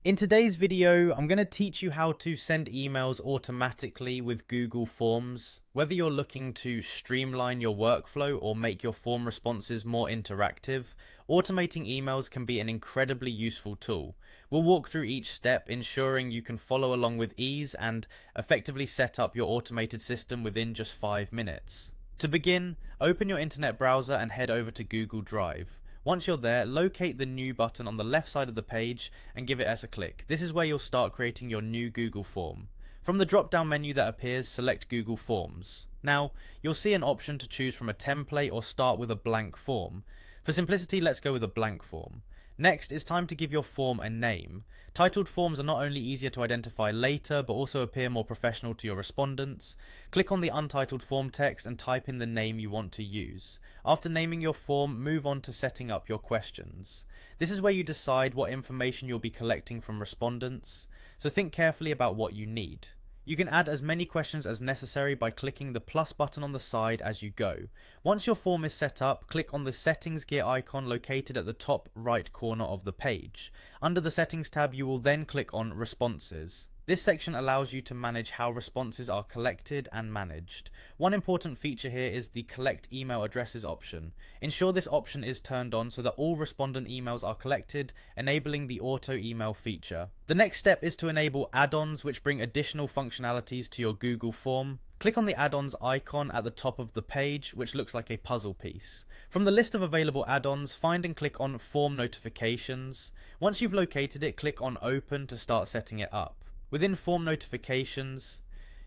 In today's video, I'm going to teach you how to send emails automatically with Google Forms. Whether you're looking to streamline your workflow or make your form responses more interactive, automating emails can be an incredibly useful tool. We'll walk through each step, ensuring you can follow along with ease and effectively set up your automated system within just 5 minutes. To begin, open your internet browser and head over to Google Drive. Once you're there, locate the New button on the left side of the page and give it a click. This is where you'll start creating your new Google form. From the drop-down menu that appears, select Google Forms. Now, you'll see an option to choose from a template or start with a blank form. For simplicity, let's go with a blank form. Next, it's time to give your form a name. Titled forms are not only easier to identify later, but also appear more professional to your respondents. Click on the untitled form text and type in the name you want to use. After naming your form, move on to setting up your questions. This is where you decide what information you'll be collecting from respondents, so think carefully about what you need. You can add as many questions as necessary by clicking the plus button on the side as you go. Once your form is set up, click on the settings gear icon located at the top right corner of the page. Under the settings tab, you will then click on responses. This section allows you to manage how responses are collected and managed. One important feature here is the collect email addresses option. Ensure this option is turned on so that all respondent emails are collected, enabling the auto email feature. The next step is to enable add-ons, which bring additional functionalities to your Google form. Click on the add-ons icon at the top of the page, which looks like a puzzle piece. From the list of available add-ons, find and click on Form Notifications. Once you've located it, click on Open to start setting it up. Within Form Notifications,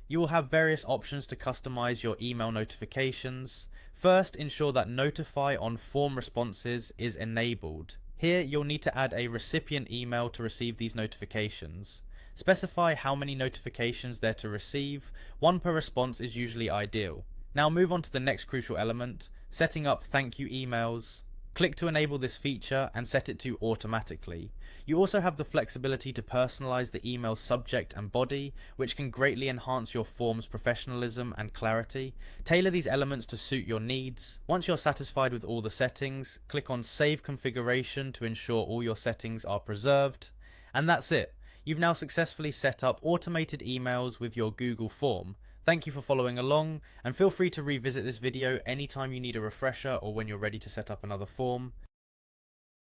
you will have various options to customize your email notifications. First, ensure that Notify on Form Responses is enabled. Here, you'll need to add a recipient email to receive these notifications. Specify how many notifications they're to receive. One per response is usually ideal. Now move on to the next crucial element, setting up thank you emails. Click to enable this feature and set it to automatically. You also have the flexibility to personalize the email subject and body, which can greatly enhance your form's professionalism and clarity. Tailor these elements to suit your needs. Once you're satisfied with all the settings, click on Save Configuration to ensure all your settings are preserved. And that's it. You've now successfully set up automated emails with your Google form. Thank you for following along, and feel free to revisit this video anytime you need a refresher or when you're ready to set up another form.